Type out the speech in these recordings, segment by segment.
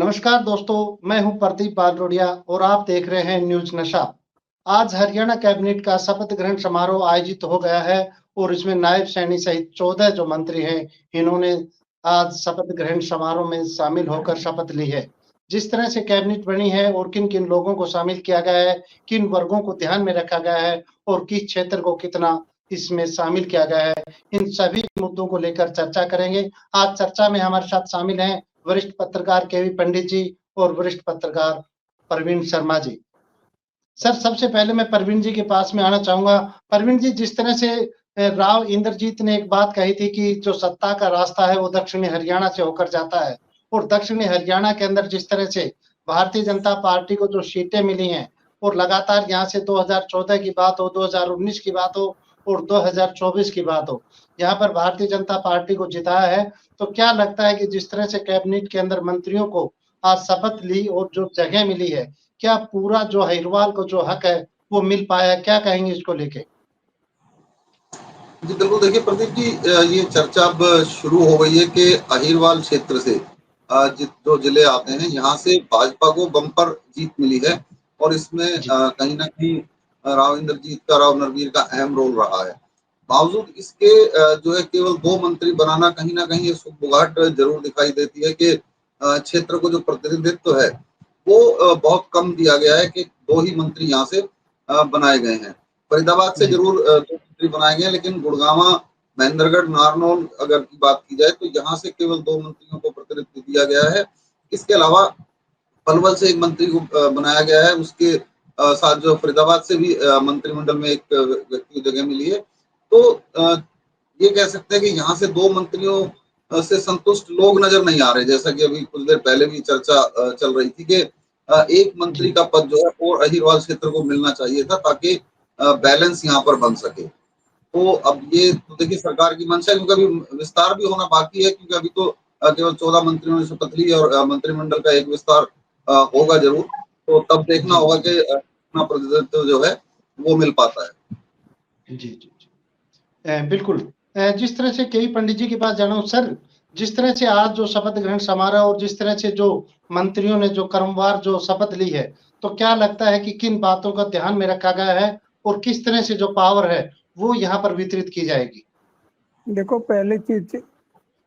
नमस्कार दोस्तों, मैं हूं प्रदीप बालरोडिया और आप देख रहे हैं न्यूज नशा। आज हरियाणा कैबिनेट का शपथ ग्रहण समारोह आयोजित हो गया है और इसमें नायब सैनी सहित 14 जो मंत्री हैं, इन्होंने आज शपथ ग्रहण समारोह में शामिल होकर शपथ ली है। जिस तरह से कैबिनेट बनी है और किन किन लोगों को शामिल किया गया है, किन वर्गों को ध्यान में रखा गया है और किस क्षेत्र को कितना इसमें शामिल किया गया है, इन सभी मुद्दों को लेकर चर्चा करेंगे। आज चर्चा में हमारे साथ शामिल हैं वरिष्ठ पत्रकार केवी पंडित जी और वरिष्ठ पत्रकार प्रवीण शर्मा जी। सर, सबसे पहले मैं प्रवीण जी के पास में आना चाहूंगा। प्रवीण जी, जिस तरह से राव इंद्रजीत ने एक बात कही थी कि जो सत्ता का रास्ता है वो दक्षिणी हरियाणा से होकर जाता है, और दक्षिणी हरियाणा के अंदर जिस तरह से भारतीय जनता पार्टी को जो सीटें मिली हैं और लगातार यहाँ से 2014 की बात हो, 2019 की बात हो और 2024 की बात हो, यहाँ पर भारतीय जनता पार्टी को जिताया है। तो क्या लगता है कि जिस तरह से कैबिनेट के अंदर मंत्रियों को आज शपथ ली और जो जगह मिली है, क्या पूरा जो अहिरवाल को जो हक है वो मिल पाया? क्या कहेंगे इसको लेके? जी बिल्कुल, देखिए प्रदीप जी, ये चर्चा अब शुरू हो गई है कि अहिरवाल क्षेत्र से जो जिले आते हैं यहाँ से भाजपा को बम्पर जीत मिली है और इसमें जी, कहीं ना कहीं राव इंद्रजीत का, राव नरवीर का अहम रोल रहा है। बावजूद इसके जो है केवल 2 मंत्री बनाना कहीं ना कहीं ये सुगबुगाहट जरूर दिखाई देती है कि क्षेत्र को जो प्रतिनिधित्व है वो बहुत कम दिया गया है कि 2 ही मंत्री यहाँ से बनाए गए हैं। फरीदाबाद से जी, जरूर 2 मंत्री बनाए गए, लेकिन गुड़गांवा, महेंद्रगढ़, नारनौल अगर की बात की जाए तो यहाँ से केवल 2 मंत्रियों को प्रतिनिधित्व दिया गया है। इसके अलावा पलवल से एक मंत्री को बनाया गया है, उसके साथ जो फरीदाबाद से भी मंत्रिमंडल में एक व्यक्ति को जगह मिली है। तो ये कह सकते हैं कि यहाँ से 2 मंत्रियों से संतुष्ट लोग नजर नहीं आ रहे, जैसा कि अभी कुछ देर पहले भी चर्चा चल रही थी कि एक मंत्री जी, का पद जो है वो अहिरवाल क्षेत्र को मिलना चाहिए था ताकि बैलेंस यहाँ पर बन सके। तो अब ये तो देखिए सरकार की मंशा है, क्योंकि अभी विस्तार भी होना बाकी है, क्योंकि अभी तो केवल 14 मंत्रियों ने शपथ ली और मंत्रिमंडल का एक विस्तार होगा जरूर। तो तब देखना जी, होगा कि कितना प्रतिनिधित्व जो है वो मिल पाता है। जी, जी, जी। बिल्कुल। जिस तरह से केवी पंडित जी के पास जाना हूँ सर, जिस तरह से आज जो शपथ ग्रहण समारोह और जिस तरह से जो मंत्रियों ने जो क्रमवार जो शपथ ली है, तो क्या लगता है कि किन बातों का ध्यान में रखा गया है और किस तरह से जो पावर है वो यहाँ पर वितरित की जाएगी? देखो, पहली चीज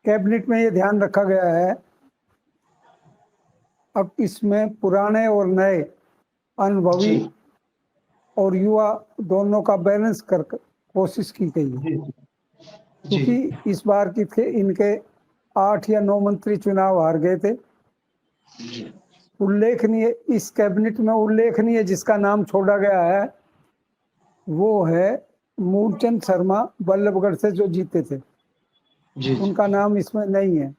कैबिनेट में ये ध्यान रखा गया है, अब इसमें पुराने और नए, अनुभवी जी, और युवा दोनों का बैलेंस कर कोशिश की गई है। जी, जी, क्योंकि इस बार की थे इनके 8 या 9 मंत्री चुनाव हार गए थे। जी, उल्लेखनीय, इस कैबिनेट में उल्लेखनीय जिसका नाम छोड़ा गया है वो है मूलचंद शर्मा, बल्लभगढ़ से जो जीते थे। जी, जी, उनका नाम इसमें नहीं है,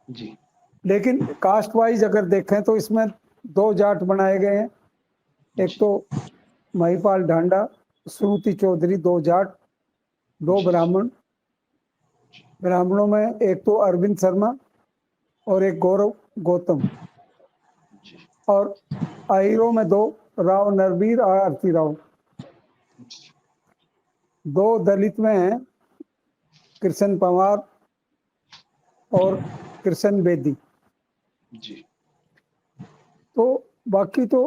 जी, लेकिन कास्ट वाइज अगर देखें तो इसमें 2 जाट बनाए गए हैं। एक जी, तो महिपाल ढांडा, श्रुति चौधरी, 2 जाट, 2 जी, ब्राह्मण। ब्राह्मणों में एक तो अरविंद शर्मा और एक गौरव गौतम, जी, और आयरों में 2, राव नरवीर और आरती राव। 2 दलित में हैं, कृष्ण पवार और कृष्ण बेदी। जी, तो बाकी तो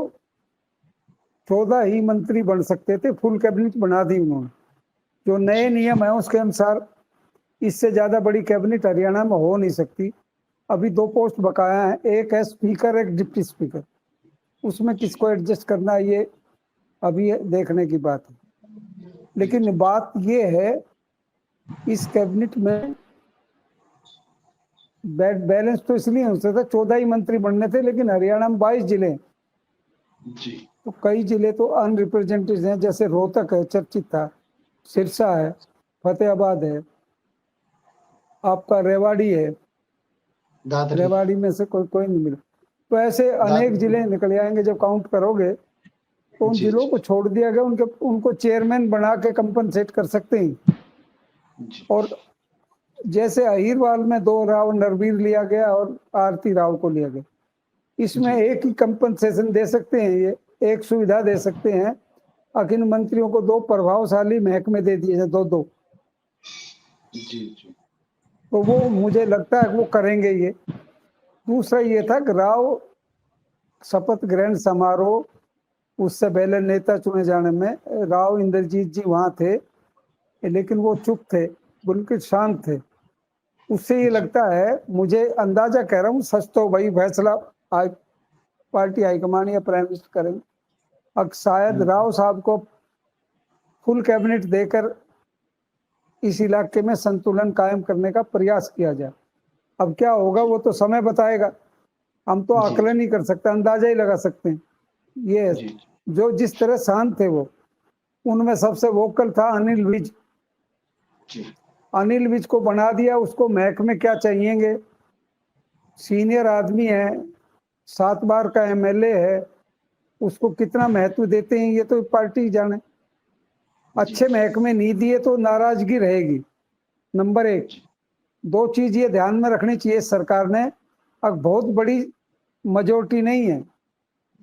14 ही मंत्री बन सकते थे, फुल कैबिनेट बना दी उन्होंने। जो नए जी, नियम है उसके अनुसार इससे ज्यादा बड़ी कैबिनेट हरियाणा में हो नहीं सकती। अभी 2 पोस्ट बकाया है, एक है स्पीकर, एक डिप्टी स्पीकर। उसमें जी, किसको एडजस्ट करना है ये अभी देखने की बात है। जी, लेकिन बात ये है, इस कैबिनेट में बैलेंस तो इसलिए हो सकता, 14 ही मंत्री बनने थे, लेकिन हरियाणा में 22 जिले हैं। जी, तो कई जिले तो अनरिप्रेजेंटेड हैं, जैसे रोहतक है, चर्चित था, सिरसा है, फतेहाबाद है, आपका रेवाड़ी है, दादरी, रेवाड़ी में से कोई नहीं मिला। तो ऐसे अनेक दादरी, जिले निकल आएंगे जब काउंट करोगे। तो उन जी, जिलों जी, को छोड़ दिया गया, उनको चेयरमैन बना के कंपनसेट कर सकते हैं। जी, और जैसे अहिरवाल में 2 राव नरवीर लिया गया और आरती राव को लिया गया, इसमें जी, एक ही कंपनसेशन दे सकते हैं, ये एक सुविधा दे सकते हैं। अकिन मंत्रियों को 2 प्रभावशाली महकमे दे दिए हैं, 2-2। जी, जी, तो वो मुझे लगता है वो करेंगे ये। दूसरा ये था कि राव शपथ ग्रहण समारोह, उससे पहले नेता चुने जाने में राव इंद्रजीत जी वहां थे, लेकिन वो चुप थे, बिल्कुल शांत थे। उससे ये लगता है, मुझे अंदाजा कह रहा हूँ, सच तो भाई फैसला पार्टी हाईकमान या प्राइम मिनिस्टर करेंगे। अब शायद राव साहब को फुल कैबिनेट देकर इस इलाके में संतुलन कायम करने का प्रयास किया जाए। अब क्या होगा वो तो समय बताएगा, हम तो आकलन नहीं कर सकते, अंदाजा ही लगा सकते हैं। ये जो जिस तरह शांत थे वो, उनमें सबसे वोकल था अनिल विज। अनिल विज को बना दिया, उसको महकमे क्या चाहिएंगे, सीनियर आदमी है, 7 बार का एमएलए है, उसको कितना महत्व देते हैं ये तो पार्टी जाने। अच्छे महकमे नहीं दिए तो नाराजगी रहेगी, नंबर 1। 2 चीज ये ध्यान में रखनी चाहिए सरकार ने, अब बहुत बड़ी मेजोरिटी नहीं है,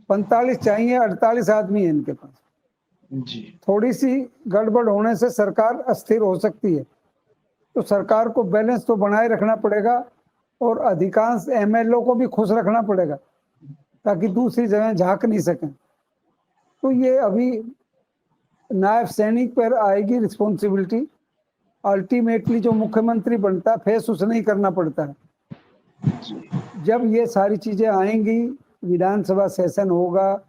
45 चाहिए, 48 आदमी है इनके पास जी। थोड़ी सी गड़बड़ होने से सरकार अस्थिर हो सकती है, तो सरकार को बैलेंस तो बनाए रखना पड़ेगा और अधिकांश एमएलए को भी खुश रखना पड़ेगा ताकि दूसरी जगह झांक नहीं सकें। तो ये अभी नायब सैनिक पर आएगी रिस्पॉन्सिबिलिटी। अल्टीमेटली जो मुख्यमंत्री बनता है फेस उसे नहीं करना पड़ता है। जब ये सारी चीजें आएंगी, विधानसभा सेशन होगा,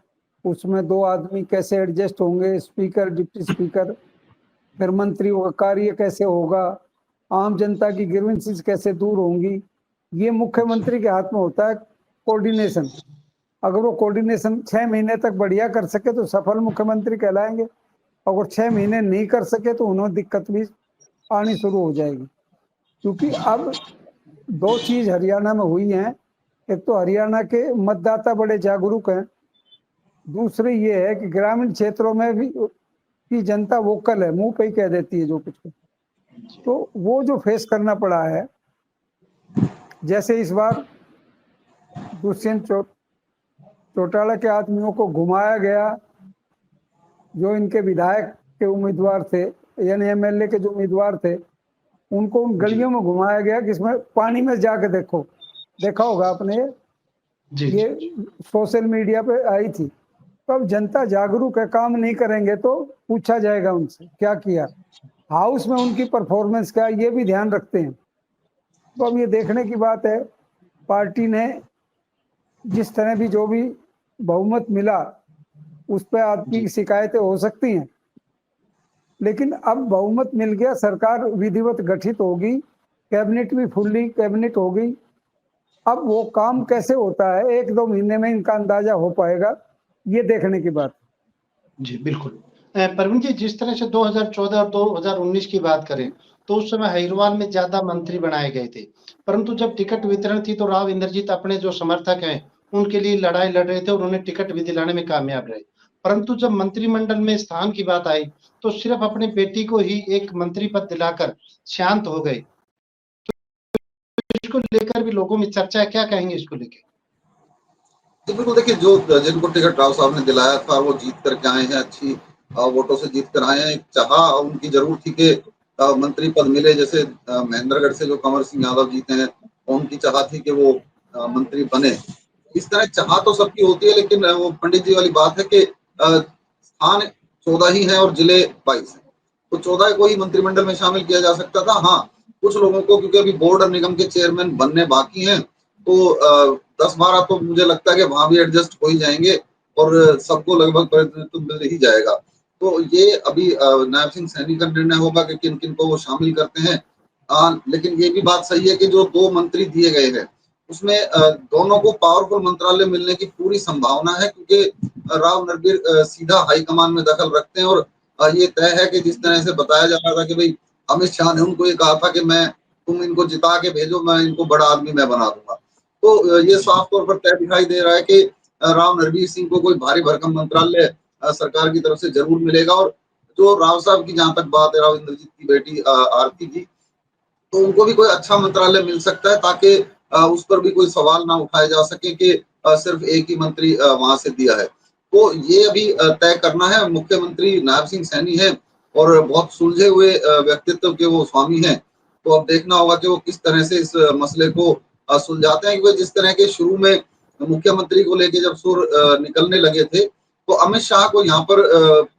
उसमें 2 आदमी कैसे एडजस्ट होंगे, स्पीकर डिप्टी स्पीकर, फिर मंत्रियों का कार्य कैसे होगा, आम जनता की ग्रीवेंसेस कैसे दूर होंगी, ये मुख्यमंत्री के हाथ में होता है कोऑर्डिनेशन। अगर वो कोऑर्डिनेशन 6 महीने तक बढ़िया कर सके तो सफल मुख्यमंत्री कहलाएंगे, अगर 6 महीने नहीं कर सके तो उन्हें दिक्कत भी आनी शुरू हो जाएगी। क्योंकि अब 2 चीज हरियाणा में हुई हैं, एक तो हरियाणा के मतदाता बड़े जागरूक हैं, दूसरी ये है कि ग्रामीण क्षेत्रों में भी की जनता वोकल है, मुंह पे ही कह देती है जो कुछ। तो वो जो फेस करना पड़ा है, जैसे इस बार दुष्यंत चौटाला के आदमियों को घुमाया गया, जो इनके विधायक के उम्मीदवार थे यानी एमएलए के जो उम्मीदवार थे, उनको उन गलियों में घुमाया गया जिसमें पानी में जाके देखा होगा आपने, ये सोशल मीडिया पे आई थी। तो अब जनता जागरूक है, काम नहीं करेंगे तो पूछा जाएगा उनसे क्या किया, हाउस में उनकी परफॉर्मेंस क्या, ये भी ध्यान रखते हैं। तो अब ये देखने की बात है, पार्टी ने जिस तरह भी जो भी बहुमत मिला उस पर आदमी की शिकायतें हो सकती हैं, लेकिन अब बहुमत मिल गया, सरकार विधिवत गठित होगी, कैबिनेट भी फुल्ली कैबिनेट होगी। अब वो काम कैसे होता है 1-2 महीने में इनका अंदाजा हो पाएगा, ये देखने की बात। जी बिल्कुल। परवीन जी, जिस तरह से 2014 और 2019 की बात करें तो उस समय हरिद्वार में ज्यादा मंत्री बनाए गए थे, परंतु जब टिकट वितरण थी तो राव इंद्रजीत अपने जो समर्थक हैं उनके लिए लड़ाई लड़ रहे थे और उन्हें टिकट भी दिलाने में कामयाब रहे। परंतु जब मंत्रिमंडल में स्थान की बात आई तो सिर्फ अपने बेटी को ही एक मंत्री पद दिलाकर शांत हो गए। तो इसको लेकर भी लोगों में चर्चा है, क्या कहेंगे इसको लेकर? तो बिल्कुल देखिए, जो जिनको टिकट राव साहब ने दिलाया था वो जीत करके आए हैं, अच्छी वोटों से जीत कर आए हैं। चाहा उनकी जरूर थी कि मंत्री पद मिले, जैसे महेंद्रगढ़ से जो कंवर सिंह यादव जीते हैं उनकी चाह थी कि वो मंत्री बने। इस तरह चाह तो सबकी होती है, लेकिन वो पंडित जी वाली बात है कि स्थान 14 ही है और जिले 22 है, तो 14 को ही मंत्रिमंडल में शामिल किया जा सकता था। हाँ, कुछ लोगों को, क्योंकि अभी बोर्ड और निगम के चेयरमैन बनने बाकी हैं, तो 10-12 तो मुझे लगता है कि वहां भी एडजस्ट हो ही जाएंगे और सबको लगभग प्रतिनिधित्व मिल ही जाएगा। तो ये अभी नायब सिंह सैनी का निर्णय होगा कि किन किन को वो शामिल करते हैं। लेकिन ये भी बात सही है कि जो 2 मंत्री दिए गए हैं उसमें दोनों को पावरफुल मंत्रालय मिलने की पूरी संभावना है, क्योंकि राव नरबीर सीधा हाईकमान में दखल रखते हैं। और ये तय है कि जिस तरह से बताया जा रहा था कि भाई अमित शाह ने उनको ये कहा था कि तुम इनको जिता के भेजो, मैं इनको बड़ा आदमी मैं बना दूंगा। तो ये साफ तौर पर तय दिखाई दे रहा है कि राव नरबीर सिंह को कोई भारी भरकम मंत्रालय सरकार की तरफ से जरूर मिलेगा। और जो राव साहब की जहां तक बात है, राव इंद्रजीत की बेटी आरती की, तो उनको भी कोई अच्छा मंत्रालय मिल सकता है ताकि उस पर भी कोई सवाल ना उठाए जा सके कि सिर्फ एक ही मंत्री वहां से दिया है। तो ये अभी तय करना है। मुख्यमंत्री नायब सिंह सैनी है और बहुत सुलझे हुए व्यक्तित्व के वो स्वामी हैं, तो अब देखना होगा कि वो किस तरह से इस मसले को सुलझाते हैं कि वे जिस तरह के शुरू में मुख्यमंत्री को लेके जब सुर निकलने लगे थे, तो अमित शाह को यहाँ पर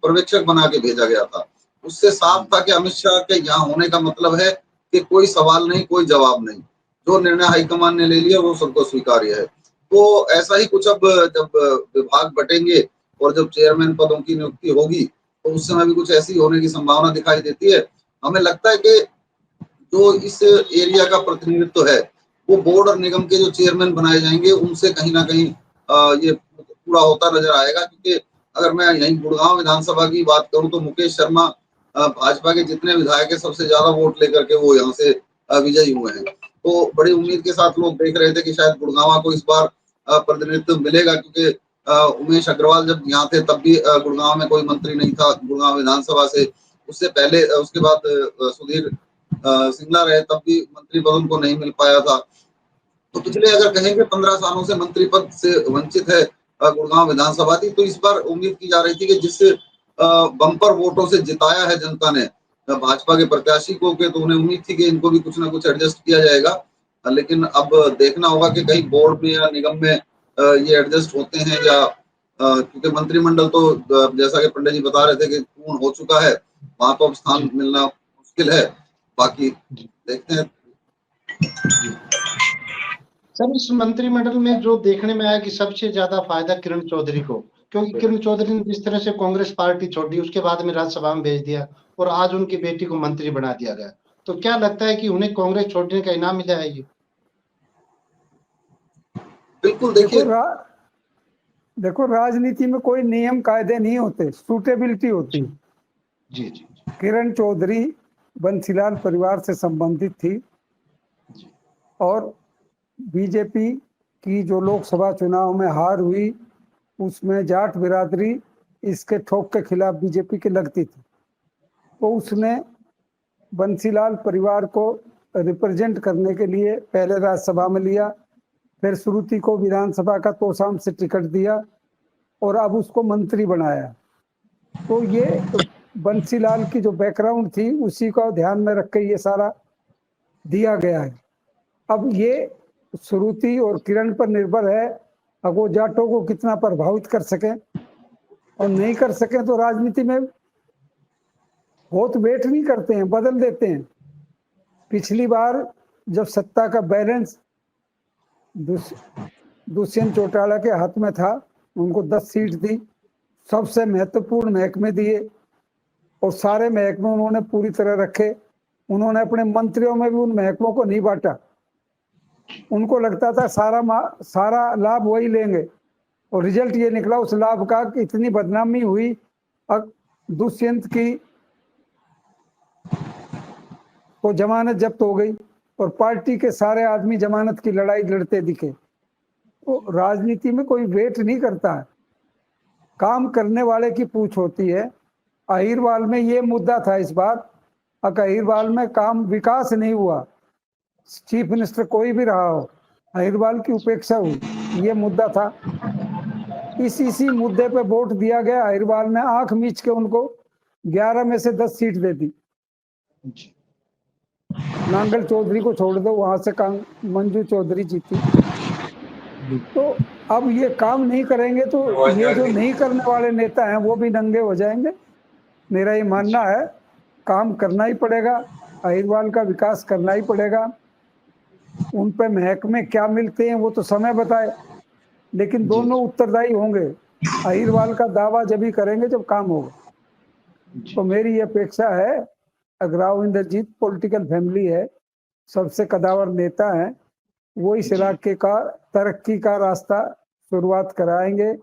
पर्यवेक्षक बना के भेजा गया था। उससे साफ था कि अमित शाह के यहाँ होने का मतलब है कि कोई सवाल नहीं, कोई जवाब नहीं, जो निर्णय हाईकमान ने ले लिया वो सबको स्वीकार्य है। तो ऐसा ही कुछ अब जब विभाग बटेंगे और जब चेयरमैन पदों की नियुक्ति होगी, तो उस समय भी कुछ ऐसी होने की संभावना दिखाई देती है। हमें लगता है कि जो इस एरिया का प्रतिनिधित्व है, वो बोर्ड और निगम के जो चेयरमैन बनाए जाएंगे, उनसे कहीं ना कहीं ये पूरा होता नजर आएगा। क्योंकि अगर मैं यहीं गुड़गांव विधानसभा की बात करूं तो मुकेश शर्मा भाजपा के जितने विधायक है सबसे ज्यादा वोट लेकर के वो यहाँ से विजयी हुए हैं। तो बड़ी उम्मीद के साथ लोग देख रहे थे कि शायद गुड़गांव को इस बार प्रतिनिधित्व मिलेगा, क्योंकि उमेश अग्रवाल जब यहाँ थे तब भी गुड़गांव में कोई मंत्री नहीं था गुड़गांव विधानसभा से। उससे पहले उसके बाद सुधीर सिंगला रहे तब भी मंत्री पद उनको नहीं मिल पाया था। तो पिछले अगर कहेंगे 15 सालों से मंत्री पद से वंचित है गुड़गांव विधानसभा थी। तो इस बार उम्मीद की जा रही थी कि जिस बम्पर वोटों से जिताया है जनता ने भाजपा के प्रत्याशी को, के तो उन्हें उम्मीद थी कि इनको भी कुछ ना कुछ एडजस्ट किया जाएगा। लेकिन अब देखना होगा कि कहीं बोर्ड में या निगम में ये एडजस्ट होते हैं या क्योंकि मंत्रिमंडल तो जैसा कि पंडित जी बता रहे थे कि पूर्ण हो चुका है, वहां तो अब स्थान मिलना मुश्किल है। बाकी देखते हैं। सर, इस मंत्रिमंडल में जो देखने में आया कि सबसे ज्यादा फायदा किरण चौधरी को, क्योंकि किरण चौधरी ने जिस तरह से कांग्रेस पार्टी छोड़ी, उसके बाद में राज्यसभा में भेज दिया और आज उनकी बेटी को मंत्री बना दिया गया। तो क्या लगता है कि उन्हें कांग्रेस छोड़ने का इनाम मिला है ये? बिल्कुल देखिए, देखो राजनीति में कोई नियम कायदे नहीं होते, सूटेबिलिटी होती है। जी जी। किरण चौधरी बंसीलाल परिवार से संबंधित थी और बीजेपी की जो लोकसभा चुनाव में हार हुई उसमें जाट बिरादरी इसके ठोक के खिलाफ बीजेपी की लगती थी। तो उसने बंसीलाल परिवार को रिप्रेजेंट करने के लिए पहले राज्यसभा में लिया, फिर श्रुति को विधानसभा का तोसाम से टिकट दिया और अब उसको मंत्री बनाया। तो ये बंसीलाल की जो बैकग्राउंड थी उसी को ध्यान में रख के ये सारा दिया गया है। अब ये श्रुति और किरण पर निर्भर है, अब वो जाटों को कितना प्रभावित कर सके और नहीं कर सके। तो राजनीति में बहुत वेट नहीं करते हैं, बदल देते हैं। पिछली बार जब सत्ता का बैलेंस दुष्यंत चौटाला के हाथ में था, उनको 10 सीट दी, सबसे महत्वपूर्ण महकमे दिए और सारे महकमे उन्होंने पूरी तरह रखे। उन्होंने अपने मंत्रियों में भी उन महकमों को नहीं बांटा। उनको लगता था सारा लाभ वही लेंगे और रिजल्ट ये निकला उस लाभ का कि इतनी बदनामी हुई। अब दुष्यंत की को जमानत जब्त हो गई और पार्टी के सारे आदमी जमानत की लड़ाई लड़ते दिखे। तो राजनीति में कोई वेट नहीं करता है, काम करने वाले की पूछ होती है। अहिरवाल में ये मुद्दा था इस बार, अहिरवाल में काम विकास नहीं हुआ, चीफ मिनिस्टर कोई भी रहा हो, अहिरवाल की उपेक्षा हुई, ये मुद्दा था। इसी मुद्दे पे वोट दिया गया। अहिरवाल ने आंख मीच के उनको 11 में से 10 सीट दे दी। नांगल चौधरी को छोड़ दो, वहां से मंजू चौधरी जीती। तो अब ये काम नहीं करेंगे तो ये जो नहीं करने वाले नेता हैं वो भी नंगे हो जाएंगे। मेरा ये मानना है काम करना ही पड़ेगा, अहिरवाल का विकास करना ही पड़ेगा। उन पे महकमे क्या मिलते हैं वो तो समय बताए, लेकिन दोनों उत्तरदायी होंगे। अहिरवाल का दावा जब ही करेंगे जब काम होगा। तो मेरी ये अपेक्षा है, अग्राव इंद्रजीत पॉलिटिकल फैमिली है, सबसे कदावर नेता है, वो इस इलाके का तरक्की का रास्ता शुरुआत कराएंगे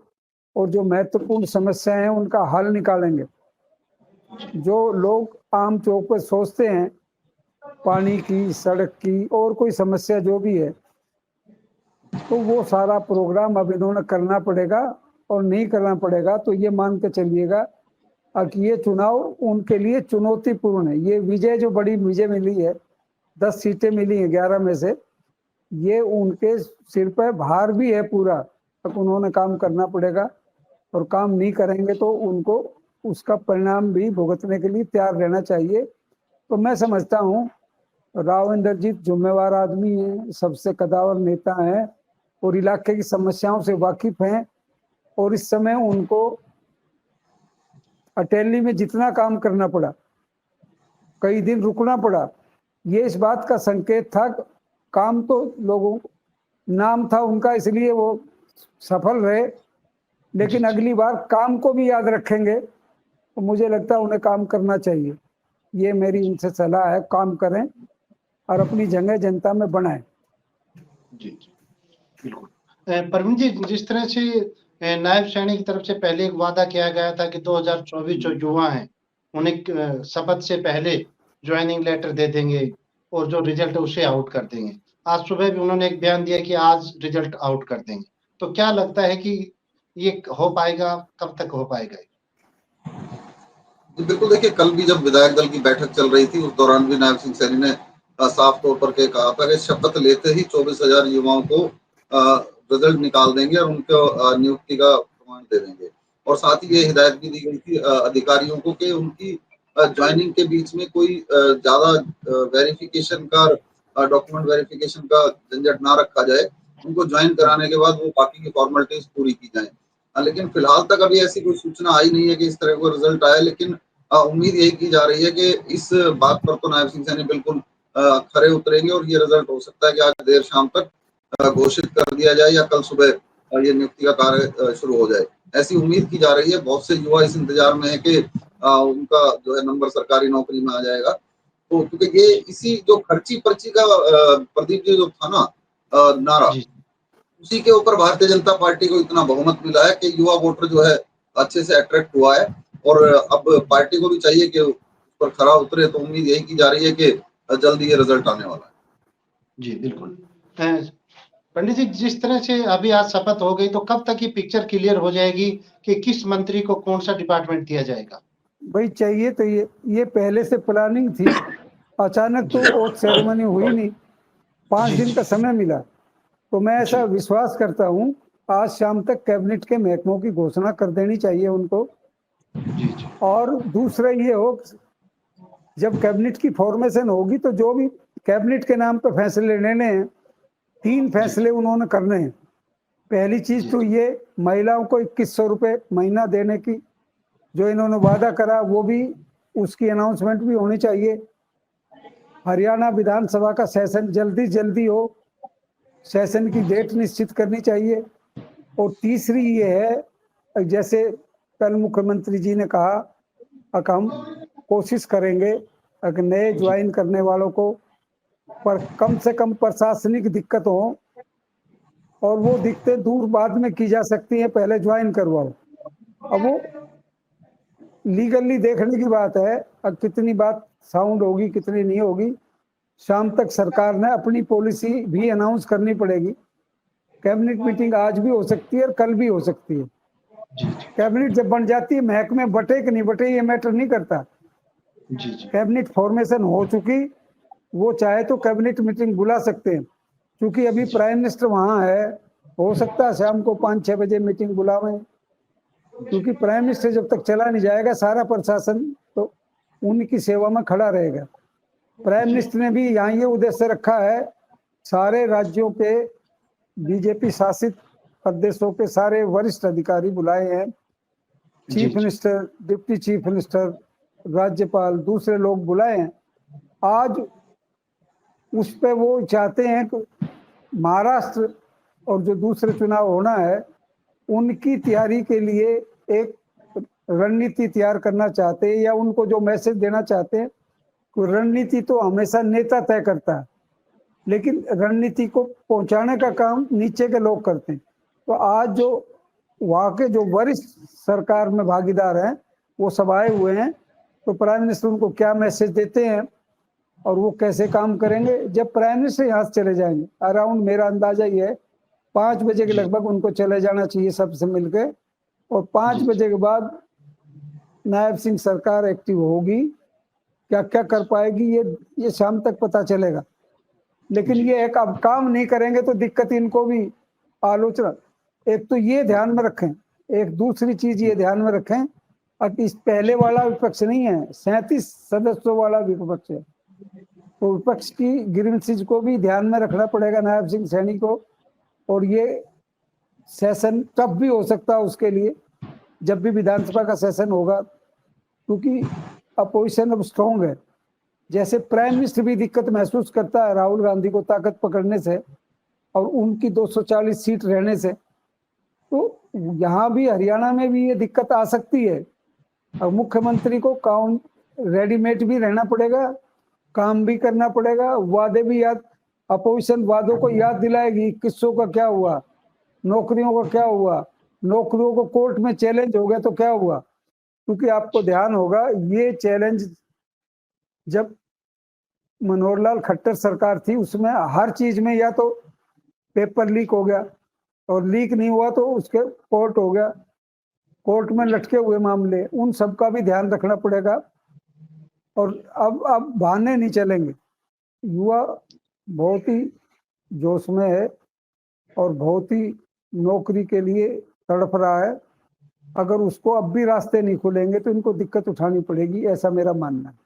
और जो महत्वपूर्ण समस्याएं हैं उनका हल निकालेंगे। जो लोग आम चौक पर सोचते हैं पानी की, सड़क की और कोई समस्या जो भी है, तो वो सारा प्रोग्राम अब इन्होंने करना पड़ेगा और नहीं करना पड़ेगा तो ये मान के चलिएगा कि ये चुनाव उनके लिए चुनौतीपूर्ण है। ये विजय जो बड़ी विजय मिली है, 10 सीटें मिली हैं 11 में से, ये उनके सिर पर भार भी है पूरा। अब उन्होंने काम करना पड़ेगा और काम नहीं करेंगे तो उनको उसका परिणाम भी भुगतने के लिए तैयार रहना चाहिए। तो मैं समझता हूँ राव इंद्रजीत जिम्मेवार आदमी हैं, सबसे कद्दावर नेता हैं और इलाके की समस्याओं से वाकिफ हैं। और इस समय उनको अटेली में जितना काम करना पड़ा, कई दिन रुकना पड़ा, ये इस बात का संकेत था। काम तो लोगों नाम था उनका इसलिए वो सफल रहे, लेकिन अगली बार काम को भी याद रखेंगे तो मुझे लगता है उन्हें काम करना चाहिए। ये मेरी उनसे सलाह है, काम करें और अपनी जगह जनता में बनाएं। जी जी बिल्कुल। प्रवीण जी, जिस तरह से नायब सैनी की तरफ से पहले एक वादा किया गया था कि 2024 जो युवा हैं उन्हें शपथ से पहले ज्वाइनिंग लेटर दे देंगे और जो रिजल्ट है उसे आउट कर देंगे। आज सुबह भी उन्होंने एक बयान दिया कि आज रिजल्ट आउट कर देंगे। तो क्या लगता है कि ये हो पाएगा, कब तक हो पाएगा? जी बिल्कुल, देखिए कल भी जब विधायक दल की बैठक चल रही थी उस दौरान भी नायब सिंह सैनी ने साफ तौर पर कहा था कि शपथ लेते ही 24,000 युवाओं को रिजल्ट निकाल देंगे और उनको नियुक्ति का प्रमाण दे देंगे। और साथ ही ये हिदायत भी दी गई थी अधिकारियों को कि उनकी ज्वाइनिंग के बीच में कोई ज्यादा वेरिफिकेशन का डॉक्यूमेंट वेरिफिकेशन का झंझट ना रखा जाए। उनको ज्वाइन कराने के बाद वो बाकी की फॉर्मेलिटीज पूरी की जाए। लेकिन फिलहाल तक अभी ऐसी कोई सूचना आई नहीं है कि इस तरह का रिजल्ट आया। लेकिन उम्मीद यही की जा रही है कि इस बात पर तो नायब सिंह सैनी बिल्कुल खरे उतरेंगे और ये रिजल्ट हो सकता है कि आज देर शाम तक घोषित कर दिया जाए या कल सुबह ये नियुक्ति का कार्य शुरू हो जाए। ऐसी उम्मीद की जा रही है। बहुत से युवा इस इंतजार में है कि उनका जो है नंबर सरकारी नौकरी में आ जाएगा। तो क्योंकि ये इसी जो खर्ची पर्ची का प्रदीप जी जो था ना नारा, उसी के ऊपर भारतीय जनता पार्टी को इतना बहुमत मिला है कि युवा वोटर जो है अच्छे से अट्रैक्ट हुआ है। और अब पार्टी को भी चाहिए कि उस पर खरा उतरे। तो उम्मीद यही की जा रही है कि जल्दी ये रिजल्ट आने वाला है। जी बिल्कुल। पंडित जी, जिस तरह से अभी आज शपथ हो गई तो कब तक ये पिक्चर क्लियर हो जाएगी कि किस मंत्री को कौन सा डिपार्टमेंट दिया जाएगा? भाई चाहिए तो ये पहले से प्लानिंग थी। अचानक तो ओथ सेरेमनी हुई नहीं, 5 दिन का समय मिला। तो मैं ऐसा विश्वास करता हूँ आज शाम तक कैबिनेट के महकमों की घोषणा कर देनी चाहिए उनको। और दूसरा ये हो, जब कैबिनेट की फॉर्मेशन होगी तो जो भी कैबिनेट के नाम पर फैसले लेने हैं, 3 फैसले उन्होंने करने हैं। पहली चीज तो ये महिलाओं को 2100 रुपये महीना देने की जो इन्होंने वादा करा, वो भी उसकी अनाउंसमेंट भी होनी चाहिए। हरियाणा विधानसभा का सेशन जल्दी हो, सेशन की डेट निश्चित करनी चाहिए। और तीसरी ये है, जैसे कल मुख्यमंत्री जी ने कहा कि हम कोशिश करेंगे अगर नए ज्वाइन करने वालों को पर कम से कम प्रशासनिक दिक्कत हो, और वो दिक्कतें दूर बाद में की जा सकती हैं, पहले ज्वाइन करवाओ। अब वो लीगली देखने की बात है, अब कितनी बात साउंड होगी कितनी नहीं होगी, शाम तक सरकार ने अपनी पॉलिसी भी अनाउंस करनी पड़ेगी। कैबिनेट मीटिंग आज भी हो सकती है और कल भी हो सकती है। कैबिनेट जब बन जाती है, महकमे बटे कि नहीं बटे ये मैटर नहीं करता। कैबिनेट फॉर्मेशन हो चुकी, वो चाहे तो कैबिनेट मीटिंग बुला सकते हैं। क्योंकि अभी प्राइम मिनिस्टर वहां है, हो सकता है शाम को 5-6 बजे मीटिंग बुलावें। क्योंकि प्राइम मिनिस्टर जब तक चला नहीं जाएगा, सारा प्रशासन तो उनकी सेवा में खड़ा रहेगा। प्राइम मिनिस्टर ने भी यहाँ ये उद्देश्य रखा है, सारे राज्यों के बीजेपी शासित प्रदेशों के सारे वरिष्ठ अधिकारी बुलाए हैं, chief minister, deputy chief minister, राज्यपाल, दूसरे लोग बुलाए हैं। आज उस पे वो चाहते हैं कि महाराष्ट्र और जो दूसरे चुनाव होना है उनकी तैयारी के लिए एक रणनीति तैयार करना चाहते हैं, या उनको जो मैसेज देना चाहते हैं। रणनीति तो हमेशा नेता तय करता है, लेकिन रणनीति को पहुंचाने का काम नीचे के लोग करते हैं। तो आज जो वहाँ के जो वरिष्ठ सरकार में भागीदार हैं वो सब आए हुए हैं। तो प्राइम मिनिस्टर उनको क्या मैसेज देते हैं और वो कैसे काम करेंगे, जब प्राइम मिनिस्टर यहाँ से चले जाएंगे, अराउंड मेरा अंदाजा ये है 5 बजे के लगभग उनको चले जाना चाहिए सबसे मिलके। और 5 बजे के बाद नायब सिंह सरकार एक्टिव होगी, क्या क्या कर पाएगी ये शाम तक पता चलेगा। लेकिन ये एक अब काम नहीं करेंगे तो दिक्कत इनको भी आलोचना। एक तो ये ध्यान में रखें, एक दूसरी चीज ये ध्यान में रखें, अब इस पहले वाला विपक्ष नहीं है, 37 सदस्यों वाला विपक्ष है। तो विपक्ष की ग्रीवेंसेस को भी ध्यान में रखना पड़ेगा नायब सिंह सैनी को। और ये सेशन तब भी हो सकता है उसके लिए जब भी विधानसभा का सेशन होगा, क्योंकि अपोजिशन अब स्ट्रॉन्ग है। जैसे प्राइम मिनिस्टर भी दिक्कत महसूस करता है राहुल गांधी को ताकत पकड़ने से और उनकी 240 सीट रहने से, तो यहाँ भी हरियाणा में भी ये दिक्कत आ सकती है। और मुख्यमंत्री को काम रेडीमेड भी रहना पड़ेगा, काम भी करना पड़ेगा, वादे भी याद, अपोजिशन वादों को याद दिलाएगी, किस्सों का क्या हुआ, नौकरियों का क्या हुआ, नौकरियों को कोर्ट में चैलेंज हो गया तो क्या हुआ। क्योंकि आपको ध्यान होगा ये चैलेंज जब मनोहर लाल खट्टर सरकार थी उसमें हर चीज में या तो पेपर लीक हो गया और लीक नहीं हुआ तो उसके कोर्ट हो गया, कोर्ट में लटके हुए मामले, उन सब का भी ध्यान रखना पड़ेगा। और अब बहाने नहीं चलेंगे। युवा बहुत ही जोश में है और बहुत ही नौकरी के लिए तड़प रहा है। अगर उसको अब भी रास्ते नहीं खुलेंगे तो इनको दिक्कत उठानी पड़ेगी, ऐसा मेरा मानना है।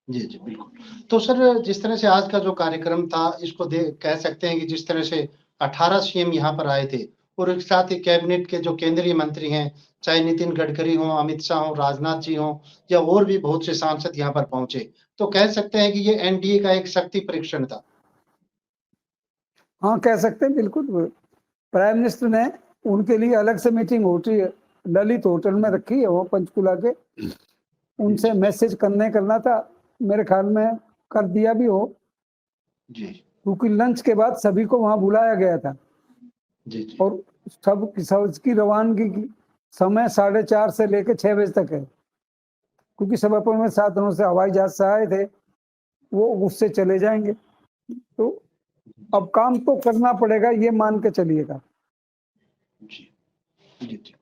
जी जी बिल्कुल। तो सर जिस तरह से आज का जो कार्यक्रम था इसको कह सकते हैं कि जिस तरह से 18 सीएम यहाँ पर आए थे और एक साथ ही कैबिनेट के जो केंद्रीय मंत्री हैं, चाहे नितिन गडकरी हो, अमित शाह हो, राजनाथ जी हो या और भी बहुत से सांसद यहाँ पर पहुंचे, तो कह सकते हैं कि ये एनडीए का एक शक्ति परीक्षण था। हाँ कह सकते हैं बिल्कुल। प्राइम मिनिस्टर ने उनके लिए अलग से मीटिंग होती है, ललित होटल में रखी है वो पंचकुला के, उनसे मैसेज करना था, मेरे ख्याल में कर दिया भी हो जी, क्योंकि लंच के बाद सभी को वहां बुलाया गया था। जी जी। और सब की रवानगी की समय 4:30 से लेकर 6 बजे तक है, क्योंकि सब अपने साधनों से हवाई जहाज से आए थे, वो उससे चले जाएंगे। तो अब काम तो करना पड़ेगा, ये मान के चलिएगा। जी जी जी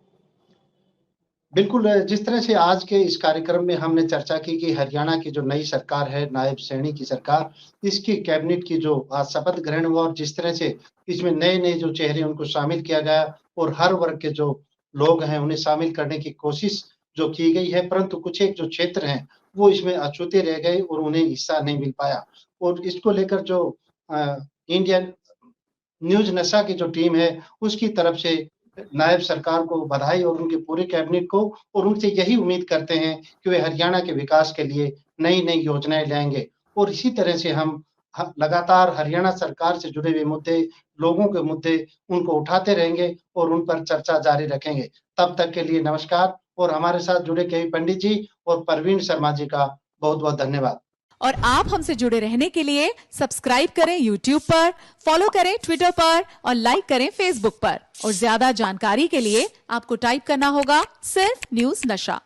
बिल्कुल। जिस तरह से आज के इस कार्यक्रम में हमने चर्चा की कि हरियाणा की जो नई सरकार है, नायब सैनी की सरकार, इसकी कैबिनेट की जो आज शपथ ग्रहण हुआ और जिस तरह से इसमें नए-नए जो चेहरे उनको शामिल किया गया और हर वर्ग के जो लोग हैं उन्हें शामिल करने की कोशिश जो की गई है, परंतु कुछ एक जो क्षेत्र हैं वो इसमें अछूते रह गए और उन्हें हिस्सा नहीं मिल पाया। और इसको लेकर जो इंडियन न्यूज़ नशा की जो टीम है उसकी तरफ से नायब सरकार को बधाई और उनके पूरे कैबिनेट को, और उनसे यही उम्मीद करते हैं कि वे हरियाणा के विकास के लिए नई-नई योजनाएँ लाएँगे और इसी तरह से हम लगातार हरियाणा सरकार से जुड़े हुए मुद्दे, लोगों के मुद्दे उनको उठाते रहेंगे और उन पर चर्चा जारी रखेंगे। तब तक के लिए नमस्कार और हमारे साथ जुड़े केवी पंडित जी और परवीन शर्मा जी का बहुत-बहुत धन्यवाद। और आप हमसे जुड़े रहने के लिए सब्सक्राइब करें YouTube पर, फॉलो करें Twitter पर और लाइक करें Facebook पर। और ज्यादा जानकारी के लिए आपको टाइप करना होगा सिर्फ न्यूज़ नशा।